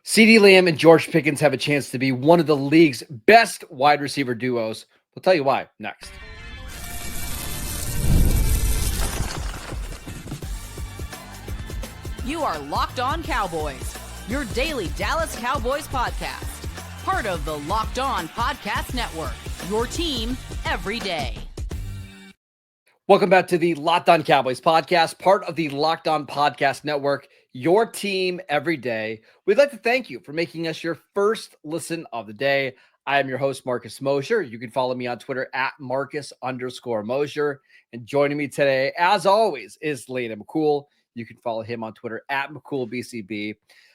CeeDee Lamb and George Pickens have a chance to be one of the league's best wide receiver duos. We'll tell you why next. You are Locked On Cowboys, your daily Dallas Cowboys podcast. Part of the Locked On Podcast Network, your team every day. Welcome back to the Locked On Cowboys podcast, part of the Locked On Podcast Network, your team every day. We'd like to thank you for making us your first listen of the day. I am your host, Marcus Mosher. You can follow me on Twitter at Marcus_Mosher. And joining me today, as always, is Landon McCool. You can follow him on Twitter at McCoolBCB.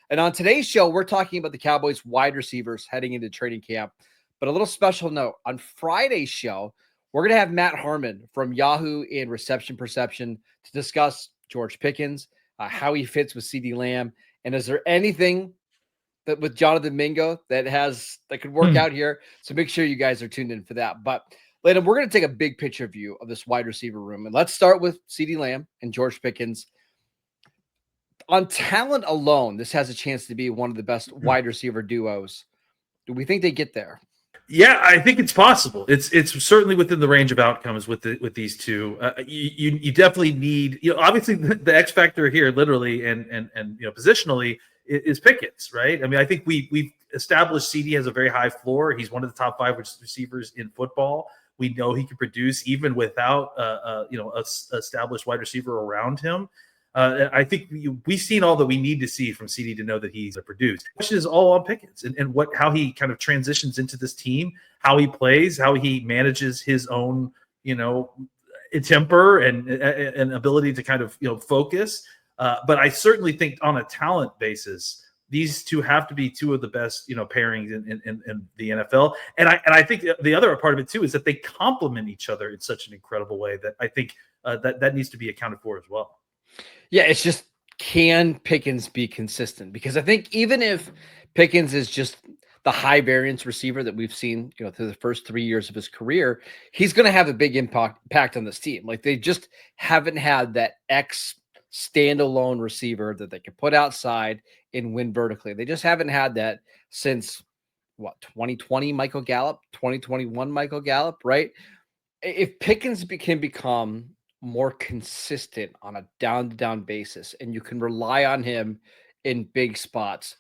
And on today's show, we're talking about the Cowboys wide receivers heading into training camp. But a little special note, on Friday's show, we're going to have Matt Harmon from Yahoo and Reception Perception to discuss George Pickens, how he fits with CeeDee Lamb, and is there anything that with Jonathan Mingo that could work out here? So make sure you guys are tuned in for that. But Landon, we're going to take a big picture view of this wide receiver room, and let's start with CeeDee Lamb and George Pickens. On talent alone, this has a chance to be one of the best wide receiver duos. Do we think they get there? Yeah, I think it's possible. It's certainly within the range of outcomes with these two. You definitely need, obviously the X factor here, literally and positionally, is Pickens, right? I mean, I think we've established CeeDee has a very high floor. He's one of the top 5 receivers in football. We know he can produce even without a established wide receiver around him. I think we've seen all that we need to see from CeeDee to know that he's a producer. The question is all on Pickens and how he kind of transitions into this team, how he plays, how he manages his own, temper and ability to kind of, focus. But I certainly think on a talent basis, these two have to be two of the best, pairings in the NFL. And I think the other part of it too is that they complement each other in such an incredible way that I think that needs to be accounted for as well. Yeah, it's just, can Pickens be consistent? Because I think even if Pickens is just the high variance receiver that we've seen, through the first 3 years of his career, he's going to have a big impact on this team. Like, they just haven't had that X standalone receiver that they can put outside and win vertically. They just haven't had that since 2020 Michael Gallup, 2021 Michael Gallup, right? If Pickens can become more consistent on a down-to-down basis, and you can rely on him in big spots,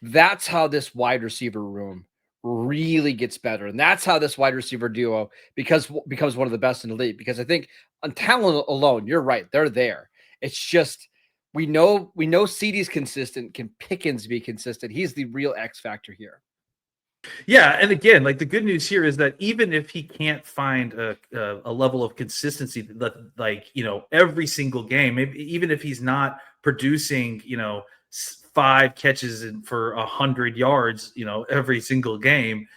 that's how this wide receiver room really gets better. And that's how this wide receiver duo becomes one of the best in the league. Because I think on talent alone, you're right, they're there. It's just, we know CeeDee's consistent. Can Pickens be consistent? He's the real X factor here. Yeah, and again, like, the good news here is that even if he can't find a level of consistency that, every single game, maybe even if he's not producing, 5 catches for 100 yards, every single game,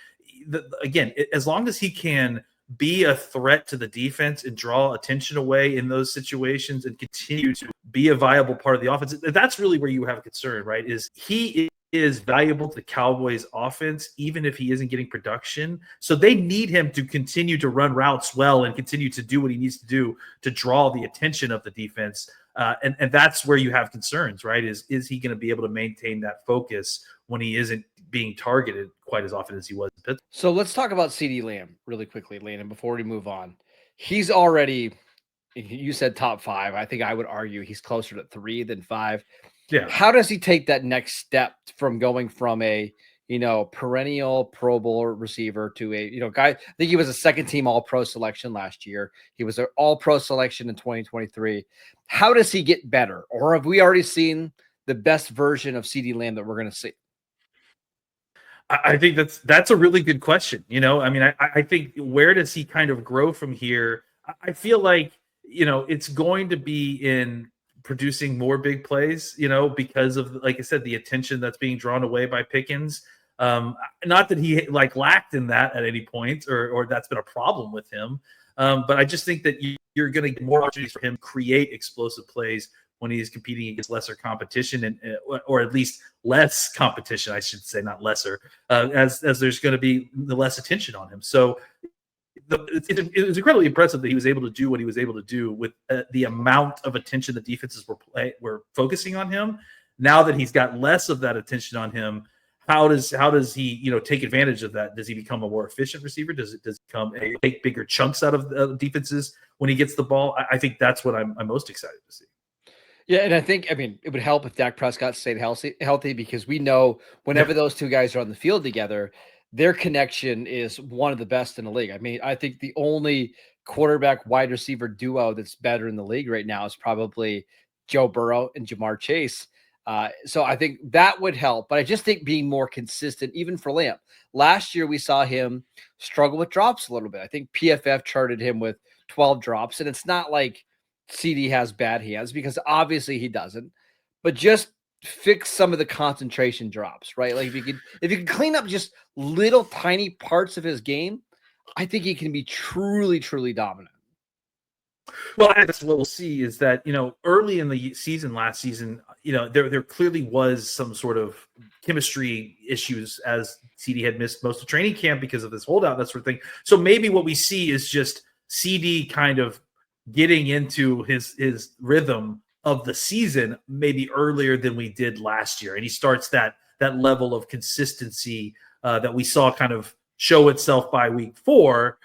again, as long as he can be a threat to the defense and draw attention away in those situations and continue to be a viable part of the offense, that's really where you have a concern, right? He is valuable to the Cowboys offense, even if he isn't getting production. So they need him to continue to run routes well and continue to do what he needs to do to draw the attention of the defense. And that's where you have concerns, right? Is he going to be able to maintain that focus when he isn't being targeted quite as often as he was in Pittsburgh? So let's talk about CeeDee Lamb really quickly, Landon, before we move on. He's already, you said top 5. I think I would argue he's closer to 3 than 5. Yeah. How does he take that next step from going from a, perennial Pro Bowl receiver to a, guy? I think he was a second-team All-Pro selection last year. He was an All-Pro selection in 2023. How does he get better? Or have we already seen the best version of CeeDee Lamb that we're going to see? I think that's a really good question. I think, where does he kind of grow from here? I feel like, it's going to be in producing more big plays, because of, like I said, the attention that's being drawn away by Pickens. Not that he lacked in that at any point, or that's been a problem with him. But I just think that you're going to get more opportunities for him to create explosive plays when he's competing against lesser competition, or at least less competition, I should say, not lesser, as there's going to be the less attention on him. So it was incredibly impressive that he was able to do what he was able to do with the amount of attention the defenses were focusing on him. Now that he's got less of that attention on him, how does he take advantage of that? Does he become a more efficient receiver? Does it become take bigger chunks out of defenses when he gets the ball? I think that's what I'm most excited to see. Yeah, and I think, it would help if Dak Prescott stayed healthy because we know whenever those two guys are on the field together, their connection is one of the best in the league. I think the only quarterback wide receiver duo that's better in the league right now is probably Joe Burrow and Jamar Chase. So I think that would help, but I just think being more consistent, even for Lamb. Last year, we saw him struggle with drops a little bit. I think PFF charted him with 12 drops, and it's not like CeeDee has bad hands because obviously he doesn't, but just fix some of the concentration drops, right? Like if you can clean up just little tiny parts of his game, I think he can be truly, truly dominant. Well, that's what we'll see is that, early in the season, last season, there clearly was some sort of chemistry issues as CeeDee had missed most of training camp because of this holdout, that sort of thing. So maybe what we see is just CeeDee kind of getting into his rhythm of the season maybe earlier than we did last year. And he starts that level of consistency that we saw kind of show itself by week 4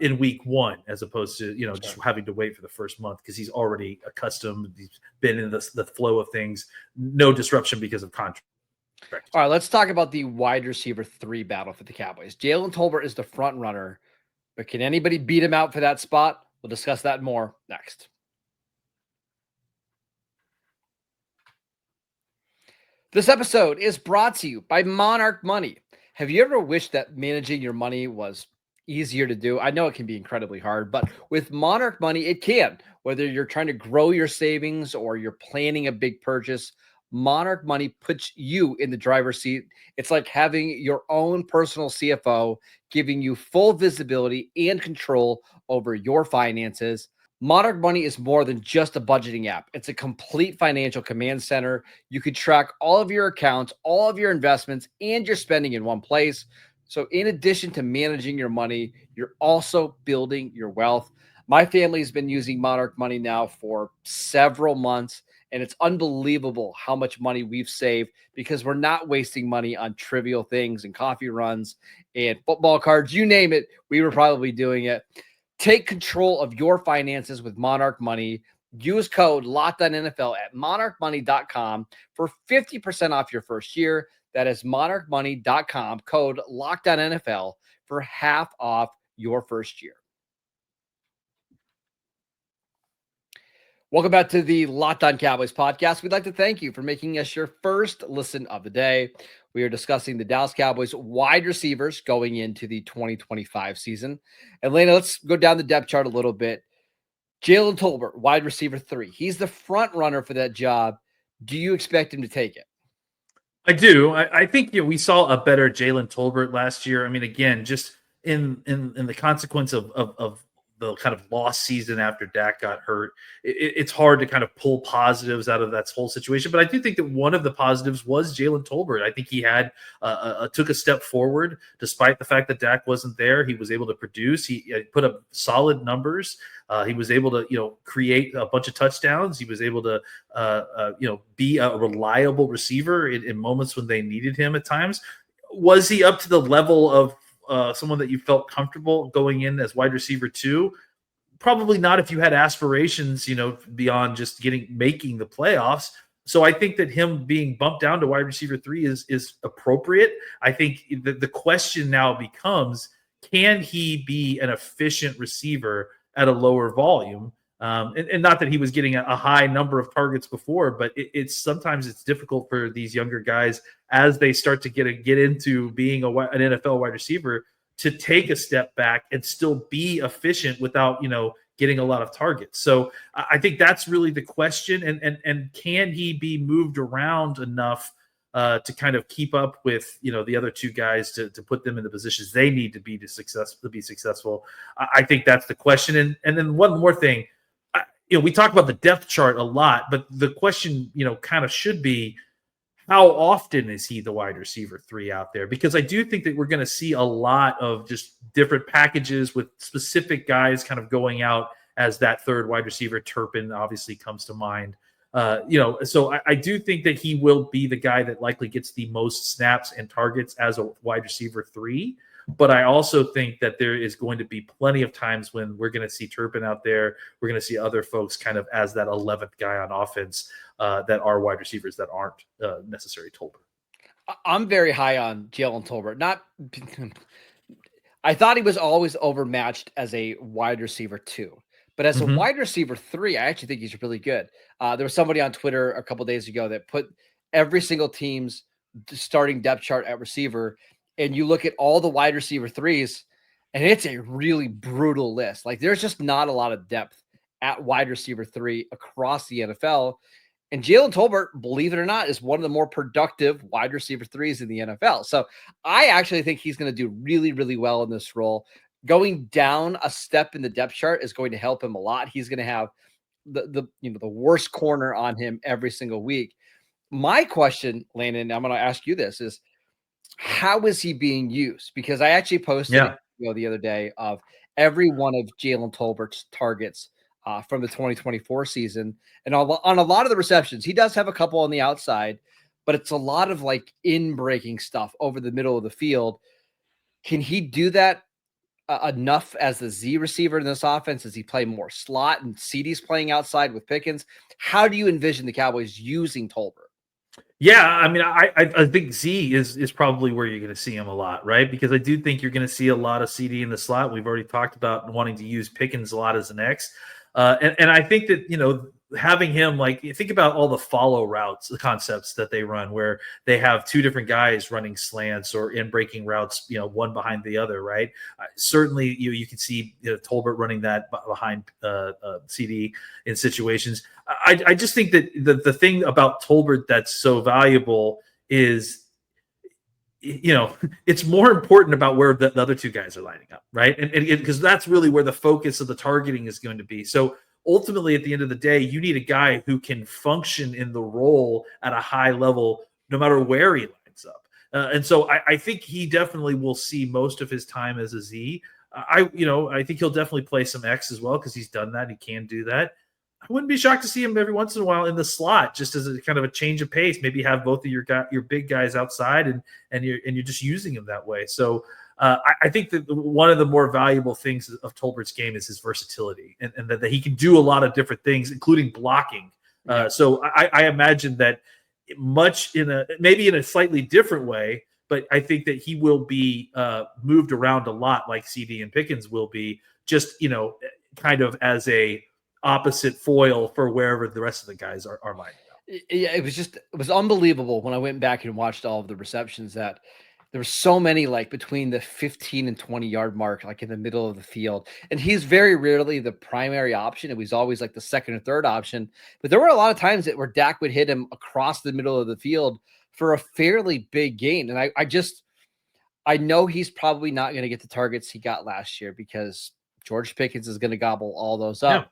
in week 1, as opposed to, just having to wait for the first month because he's already accustomed. He's been in the flow of things, no disruption because of contract. All right, let's talk about the wide receiver 3 battle for the Cowboys. Jalen Tolbert is the front runner, but can anybody beat him out for that spot? We'll discuss that more next. This episode is brought to you by Monarch Money. Have you ever wished that managing your money was easier to do? I know it can be incredibly hard, but with Monarch Money, it can. Whether you're trying to grow your savings or you're planning a big purchase, Monarch Money puts you in the driver's seat. It's like having your own personal CFO, giving you full visibility and control over your finances. Monarch Money is more than just a budgeting app. It's a complete financial command center. You can track all of your accounts, all of your investments, and your spending in one place. So in addition to managing your money, you're also building your wealth. My family has been using Monarch Money now for several months, and it's unbelievable how much money we've saved because we're not wasting money on trivial things and coffee runs and football cards. You name it, we were probably doing it. Take control of your finances with Monarch Money. Use code LOCKEDONNFL at monarchmoney.com for 50% off your first year. That is monarchmoney.com, code LOCKEDONNFL for half off your first year. Welcome back to the Locked On Cowboys podcast. We'd like to thank you for making us your first listen of the day. We are discussing the Dallas Cowboys wide receivers going into the 2025 season. Elena, let's go down the depth chart a little bit. Jalen Tolbert, wide receiver 3. He's the front runner for that job. Do you expect him to take it? I do. I think we saw a better Jalen Tolbert last year. Again, just in the consequence of the kind of lost season after Dak got hurt, it's hard to kind of pull positives out of that whole situation. But I do think that one of the positives was Jalen Tolbert. I think he had took a step forward despite the fact that Dak wasn't there. He was able to produce. He put up solid numbers. He was able to create a bunch of touchdowns. He was able to be a reliable receiver in moments when they needed him at times. Was he up to the level of someone that you felt comfortable going in as wide receiver 2? Probably not if you had aspirations, beyond just making the playoffs. So I think that him being bumped down to wide receiver 3 is appropriate. I think the question now becomes, can he be an efficient receiver at a lower volume? And not that he was getting a high number of targets before, but sometimes it's difficult for these younger guys as they start to get into being an NFL wide receiver to take a step back and still be efficient without, getting a lot of targets. So I think that's really the question. And can he be moved around enough to kind of keep up with, the other two guys to put them in the positions they need to be successful. I think that's the question. And then one more thing, we talk about the depth chart a lot, but the question, kind of should be, how often is he the wide receiver 3 out there? Because I do think that we're going to see a lot of just different packages with specific guys kind of going out as that third wide receiver. Turpin obviously comes to mind. So I do think that he will be the guy that likely gets the most snaps and targets as a wide receiver 3. But I also think that there is going to be plenty of times when we're going to see Turpin out there. We're going to see other folks kind of as that 11th guy on offense that are wide receivers that aren't necessarily Tolbert. I'm very high on Jaylen Tolbert. I thought he was always overmatched as a wide receiver 2. But as a wide receiver 3, I actually think he's really good. There was somebody on Twitter a couple days ago that put every single team's starting depth chart at receiver, and you look at all the wide receiver 3s, and it's a really brutal list. Like, there's just not a lot of depth at wide receiver 3 across the NFL. And Jaylen Tolbert, believe it or not, is one of the more productive wide receiver 3s in the NFL. So I actually think he's going to do really, really well in this role. Going down a step in the depth chart is going to help him a lot. He's going to have the worst corner on him every single week. My question, Landon, I'm going to ask you this, is how is he being used? Because I actually posted a video the other day of every one of Jaylen Tolbert's targets from the 2024 season. And on a lot of the receptions, he does have a couple on the outside, but it's a lot of like in-breaking stuff over the middle of the field. Can he do that enough as the Z receiver in this offense? Does he play more slot and CeeDee's playing outside with Pickens? How do you envision the Cowboys using Tolbert? Yeah, I mean, I think Z is probably where you're going to see him a lot, right? Because I do think you're going to see a lot of CeeDee in the slot. We've already talked about wanting to use Pickens a lot as an X. And I think that, having him, like, think about all the follow routes, the concepts that they run where they have 2 different guys running slants or in breaking routes, one behind the other, right? Certainly, you can see Tolbert running that behind CeeDee in situations. I just think that the thing about Tolbert that's so valuable is, it's more important about where the other 2 guys are lining up, right? And because that's really where the focus of the targeting is going to be. So ultimately, at the end of the day, you need a guy who can function in the role at a high level, no matter where he lines up. And so I think he definitely will see most of his time as a Z. I think he'll definitely play some X as well because he's done that. He can do that. I wouldn't be shocked to see him every once in a while in the slot, just as a kind of a change of pace. Maybe have both of your big guys outside, and you're just using him that way. So I think that one of the more valuable things of Tolbert's game is his versatility, and that he can do a lot of different things, including blocking. So I imagine that maybe in a slightly different way, but I think that he will be moved around a lot, like CeeDee and Pickens will be, just kind of as a opposite foil for wherever the rest of the guys are lining up. Yeah, it was unbelievable when I went back and watched all of the receptions that there were so many, like between the 15 and 20 yard mark, like in the middle of the field. And he's very rarely the primary option. It was always like the second or third option. But there were a lot of times where Dak would hit him across the middle of the field for a fairly big gain. And I know he's probably not going to get the targets he got last year because George Pickens is going to gobble all those up. Yeah.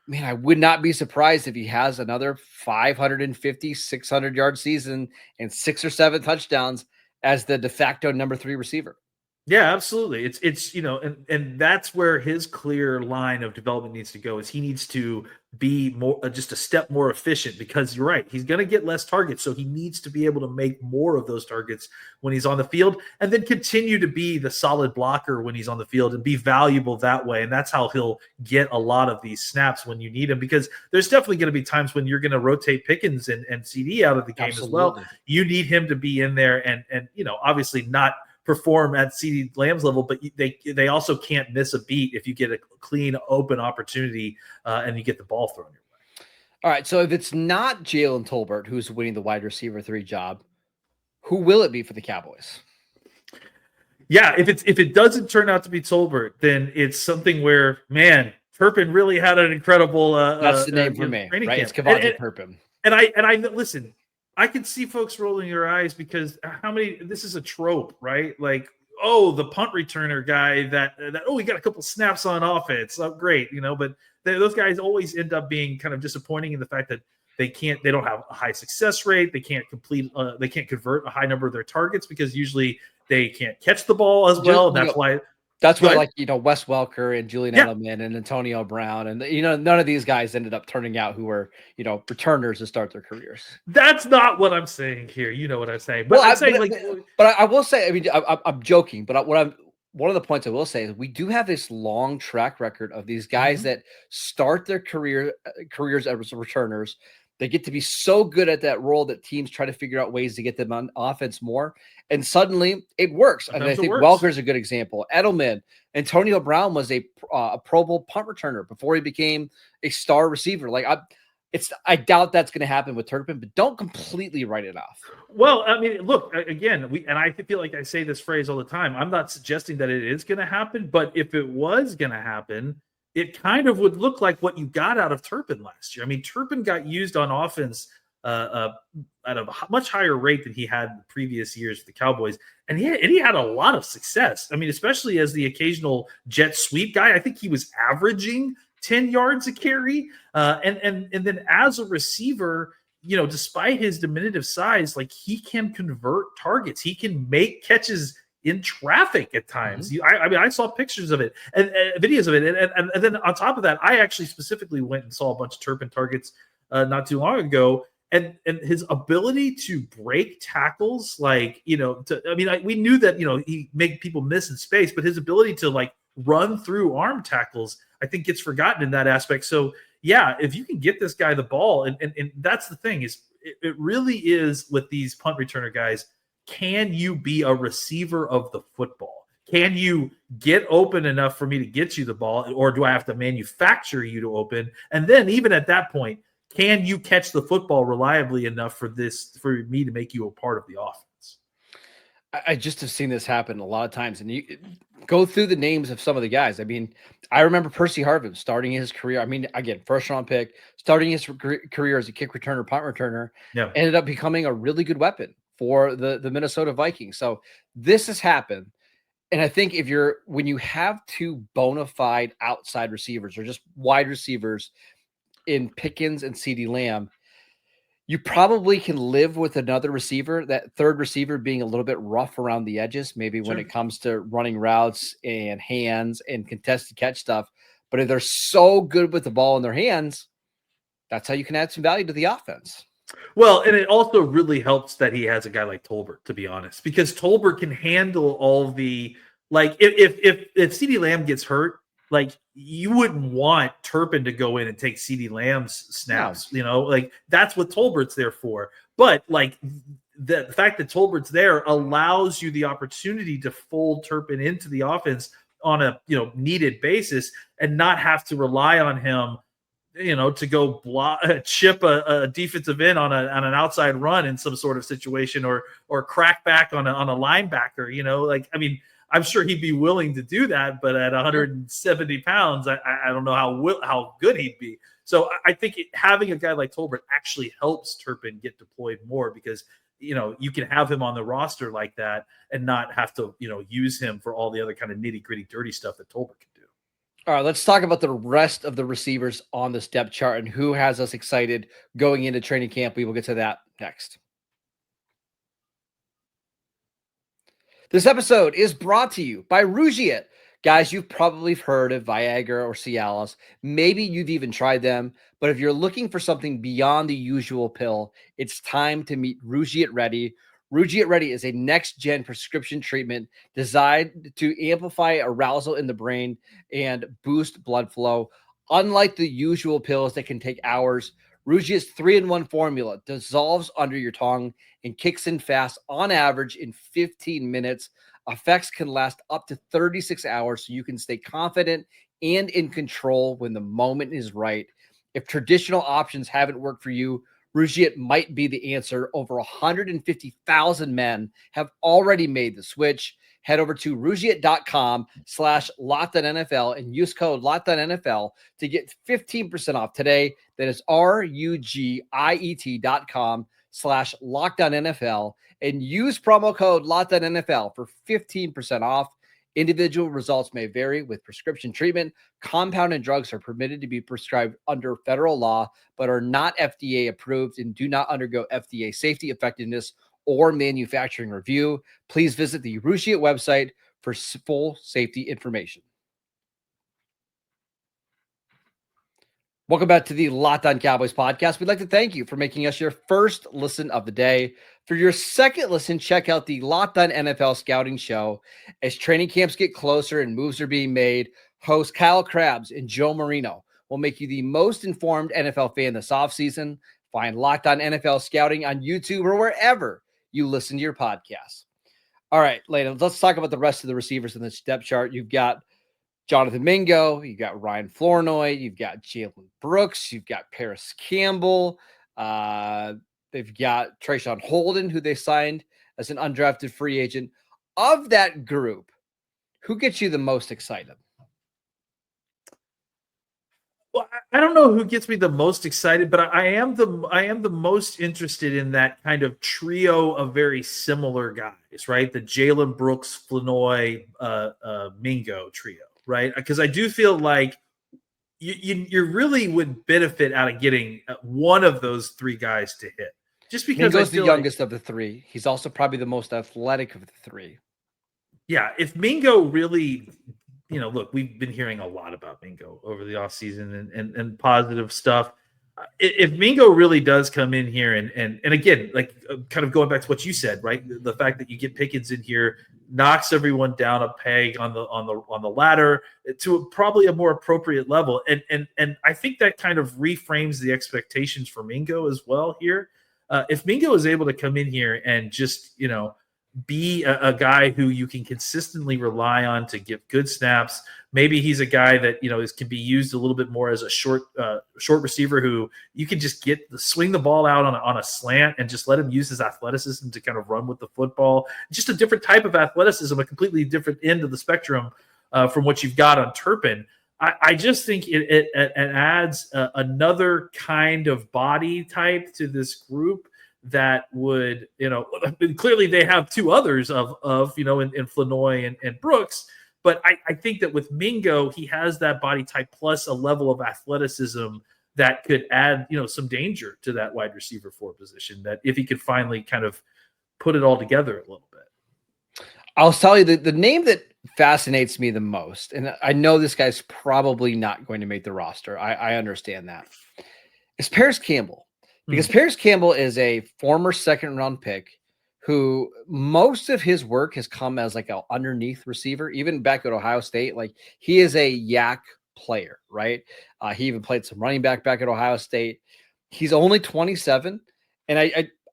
Man, I would not be surprised if he has another 550, 600 yard season and 6 or 7 touchdowns as the de facto number 3 receiver. Yeah, absolutely. It's and that's where his clear line of development needs to go, is he needs to be more just a step more efficient, because you're right, he's going to get less targets, so he needs to be able to make more of those targets when he's on the field, and then continue to be the solid blocker when he's on the field and be valuable that way. And that's how he'll get a lot of these snaps when you need him, because there's definitely going to be times when you're going to rotate Pickens and CeeDee out of the game. Absolutely. As well. You need him to be in there and obviously not perform at CeeDee Lamb's level, but they also can't miss a beat if you get a clean, open opportunity and you get the ball thrown your way. All right, so if it's not Jaylen Tolbert who's winning the wide receiver 3 job, who will it be for the Cowboys? Yeah, if it doesn't turn out to be Tolbert, then it's something where, man, Turpin really had an incredible that's the name for me, right? Camp. It's KaVontae Turpin. And I listen, I can see folks rolling their eyes because this is a trope, right? Like, oh, the punt returner guy that he got a couple snaps on offense. Oh, great. But those guys always end up being kind of disappointing in the fact that they don't have a high success rate. They can't convert a high number of their targets because usually they can't catch the ball as well. And that's why That's where, But like, Wes Welker and Julian yeah, Edelman and Antonio Brown and, none of these guys ended up turning out who were, returners to start their careers. that's not what I'm saying here. You know what I'm saying, but Well, I'm saying like, I will say, I mean, I'm joking, but one of the points I will say is we do have this long track record of these guys Mhm. that start their careers as returners. They get to be so good at that role that teams try to figure out ways to get them on offense more, and suddenly it works. And I Sometimes it think works. Welker's a good example. Edelman, Antonio Brown was a Pro Bowl punt returner before he became a star receiver. Like I doubt that's going to happen with Turpin, but don't completely write it off. Well, I mean, look, again, I feel like I say this phrase all the time. I'm not suggesting that it is going to happen, but if it was going to happen, it kind of would look like what you got out of Turpin last year. I mean, Turpin got used on offense at a much higher rate than he had in the previous years with the Cowboys, and he had a lot of success. I mean, especially as the occasional jet sweep guy. I think he was averaging 10 yards a carry, and then as a receiver, despite his diminutive size, like he can convert targets. He can make catches in traffic at times. I mean, I saw pictures of it and videos of it. And then on top of that, I actually specifically went and saw a bunch of Turpin targets not too long ago. And his ability to break tackles, like, we knew that, he made people miss in space, but his ability to like run through arm tackles, I think gets forgotten in that aspect. So yeah, if you can get this guy the ball, and that's the thing is it really is with these punt returner guys, can you be a receiver of the football? Can you get open enough for me to get you the ball, or do I have to manufacture you to open? And then even at that point, can you catch the football reliably enough for me to make you a part of the offense? I just have seen this happen a lot of times, and you go through the names of some of the guys. I mean, I remember Percy Harvin starting his career. I mean, again, first round pick, starting his career as a kick returner, punt returner, Yeah. ended up becoming a really good weapon for the Minnesota Vikings. So this has happened. And I think when you have two bona fide outside receivers or just wide receivers in Pickens and CeeDee Lamb, you probably can live with another receiver, that third receiver being a little bit rough around the edges, maybe when Sure. it comes to running routes and hands and contested catch stuff. But if they're so good with the ball in their hands, that's how you can add some value to the offense. Well, and it also really helps that he has a guy like Tolbert, to be honest, because Tolbert can handle all the, like, if CeeDee Lamb gets hurt, like, you wouldn't want Turpin to go in and take CeeDee Lamb's snaps, like that's what Tolbert's there for. But like the fact that Tolbert's there allows you the opportunity to fold Turpin into the offense on a needed basis and not have to rely on him to go chip a defensive end on an outside run in some sort of situation, or crack back on a linebacker. Like, I mean, I'm sure he'd be willing to do that, but at 170 pounds, I don't know how good he'd be. So I think having a guy like Tolbert actually helps Turpin get deployed more, because you can have him on the roster like that and not have to use him for all the other kind of nitty gritty dirty stuff that Tolbert can do. All right, let's talk about the rest of the receivers on this depth chart and who has us excited going into training camp. We will get to that next. This episode is brought to you by Rugiet. Guys, you've probably heard of Viagra or Cialis. Maybe you've even tried them. But if you're looking for something beyond the usual pill, it's time to meet Rugiet Ready. Rugiet Ready is a next-gen prescription treatment designed to amplify arousal in the brain and boost blood flow. Unlike the usual pills that can take hours, Rugiet's 3-in-1 formula dissolves under your tongue and kicks in fast, on average in 15 minutes. Effects can last up to 36 hours, so you can stay confident and in control when the moment is right. If traditional options haven't worked for you, Rugiet might be the answer. Over 150,000 men have already made the switch. Head over to Rugiet.com/LockedOnNFL and use code LockedOnNFL to get 15% off today. That is RUGIET.com/LockedOnNFL and use promo code LockedOnNFL for 15% off. Individual results may vary with prescription treatment. Compounded drugs are permitted to be prescribed under federal law, but are not FDA approved and do not undergo FDA safety, effectiveness, or manufacturing review. Please visit the Rugiet website, for full safety information. Welcome back to the Locked On Cowboys podcast. We'd like to thank you for making us your first listen of the day. For your second listen, check out the Locked On NFL Scouting Show. As training camps get closer and moves are being made, hosts Kyle Krabs and Joe Marino will make you the most informed NFL fan this offseason. Find Locked On NFL Scouting on YouTube or wherever you listen to your podcasts. All right, Landon, let's talk about the rest of the receivers in this depth chart. You've got Jonathan Mingo, you've got Ryan Flournoy, you've got Jalen Brooks, you've got Parris Campbell, they've got Trayshawn Holden, who they signed as an undrafted free agent. Of that group, who gets you the most excited? Well, I don't know who gets me the most excited, but I am the most interested in that kind of trio of very similar guys, right? The Jalen Brooks, Flournoy, Mingo trio. Right, because I do feel like you really would benefit out of getting one of those three guys to hit. Just because Mingo's the youngest of the three. He's also probably the most athletic of the three. Yeah, if Mingo really, look, we've been hearing a lot about Mingo over the offseason and positive stuff. If Mingo really does come in here and again, like kind of going back to what you said, right? The fact that you get Pickens in here knocks everyone down a peg on the ladder to probably a more appropriate level. And I think that kind of reframes the expectations for Mingo as well here. If Mingo is able to come in here and just, be a guy who you can consistently rely on to give good snaps. Maybe he's a guy that can be used a little bit more as a short receiver who you can just swing the ball out on a slant and just let him use his athleticism to kind of run with the football. Just a different type of athleticism, a completely different end of the spectrum from what you've got on Turpin. I just think it adds another kind of body type to this group that would, clearly they have two others of in Flournoy and Brooks. But I think that with Mingo, he has that body type plus a level of athleticism that could add, some danger to that wide receiver 4 position, that if he could finally kind of put it all together a little bit. I'll tell you the name that fascinates me the most, and I know this guy's probably not going to make the roster. I understand that. It's Parris Campbell. Because Parris Campbell is a former second-round pick who most of his work has come as like an underneath receiver, even back at Ohio State. Like he is a yak player, right? He even played some running back at Ohio State. He's only 27, and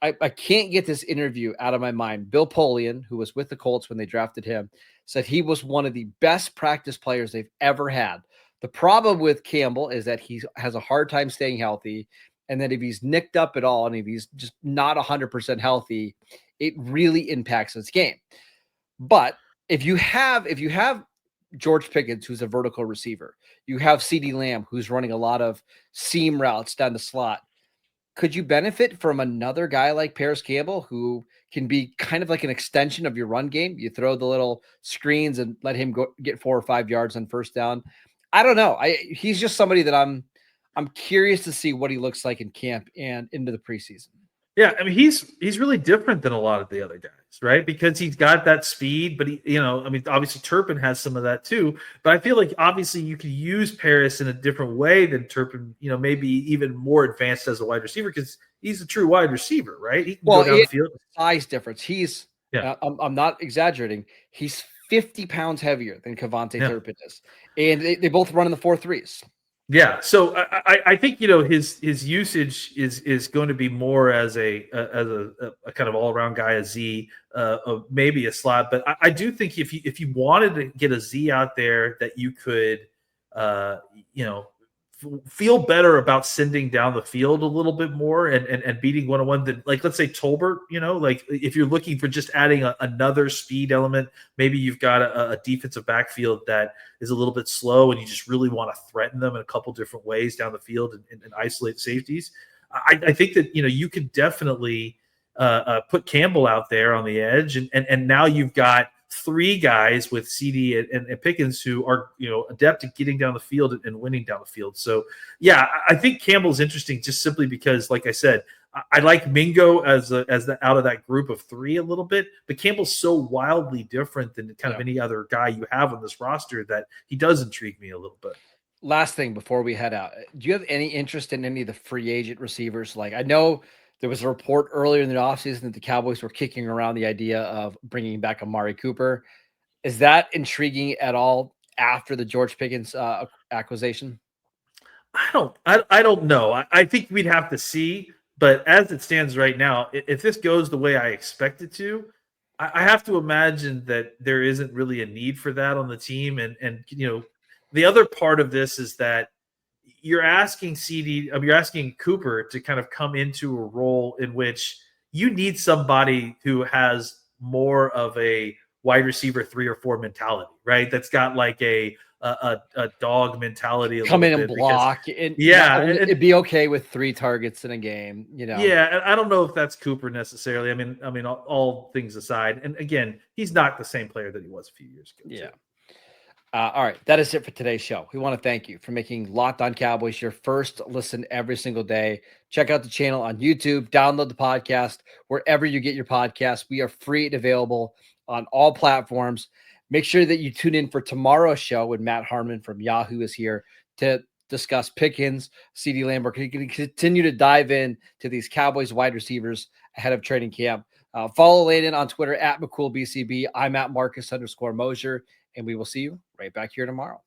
I can't get this interview out of my mind. Bill Polian, who was with the Colts when they drafted him, said he was one of the best practice players they've ever had. The problem with Campbell is that he has a hard time staying healthy. And then if he's nicked up at all and if he's just not 100% healthy, it really impacts his game. But if you have George Pickens, who's a vertical receiver, you have CeeDee Lamb, who's running a lot of seam routes down the slot, could you benefit from another guy like Parris Campbell who can be kind of like an extension of your run game? You throw the little screens and let him go get 4 or 5 yards on first down. I don't know. He's just somebody that I'm curious to see what he looks like in camp and into the preseason. Yeah, I mean, he's really different than a lot of the other guys, right? Because he's got that speed, but obviously Turpin has some of that too. But I feel like obviously you can use Parris in a different way than Turpin, maybe even more advanced as a wide receiver because he's a true wide receiver, right? He can go down the field. Size difference. He's I'm not exaggerating. He's 50 pounds heavier than KaVontae Turpin is, and they both run in the 4.3s. Yeah, so I think his usage is going to be more as a kind of all around guy, a Z, maybe a slot. But I do think if you wanted to get a Z out there that you could feel better about sending down the field a little bit more and beating one-on-one than, like, let's say Tolbert, like if you're looking for just adding another speed element, maybe you've got a defensive backfield that is a little bit slow and you just really want to threaten them in a couple different ways down the field and isolate safeties. I think that, you could definitely put Campbell out there on the edge and now you've got three guys with CeeDee and Pickens who are, adept at getting down the field and winning down the field. So, yeah, I think Campbell's interesting just simply because, like I said, I like Mingo as the out of that group of three a little bit, but Campbell's so wildly different than kind of any other guy you have on this roster that he does intrigue me a little bit. Last thing before we head out, do you have any interest in any of the free agent receivers? Like, I know there was a report earlier in the offseason that the Cowboys were kicking around the idea of bringing back Amari Cooper. Is that intriguing at all after the George Pickens acquisition? I don't know. I think we'd have to see. But as it stands right now, if this goes the way I expect it to, I have to imagine that there isn't really a need for that on the team. And the other part of this is that you're asking you're asking Cooper to kind of come into a role in which you need somebody who has more of a wide receiver 3 or 4 mentality, right? That's got like a dog mentality. Come in and block. It'd be okay with 3 targets in a game, Yeah, and I don't know if that's Cooper necessarily. I mean, all things aside, and again, he's not the same player that he was a few years ago. Yeah. All right, that is it for today's show. We want to thank you for making Locked On Cowboys your first listen every single day. Check out the channel on YouTube, download the podcast wherever you get your podcasts. We are free and available on all platforms. Make sure that you tune in for tomorrow's show when Matt Harmon from Yahoo is here to discuss Pickens, CeeDee Lamb. We're going to continue to dive in to these Cowboys wide receivers ahead of training camp. Follow Landon on Twitter at McCoolBCB. I'm at Marcus_Mosher, and we will see you right back here tomorrow.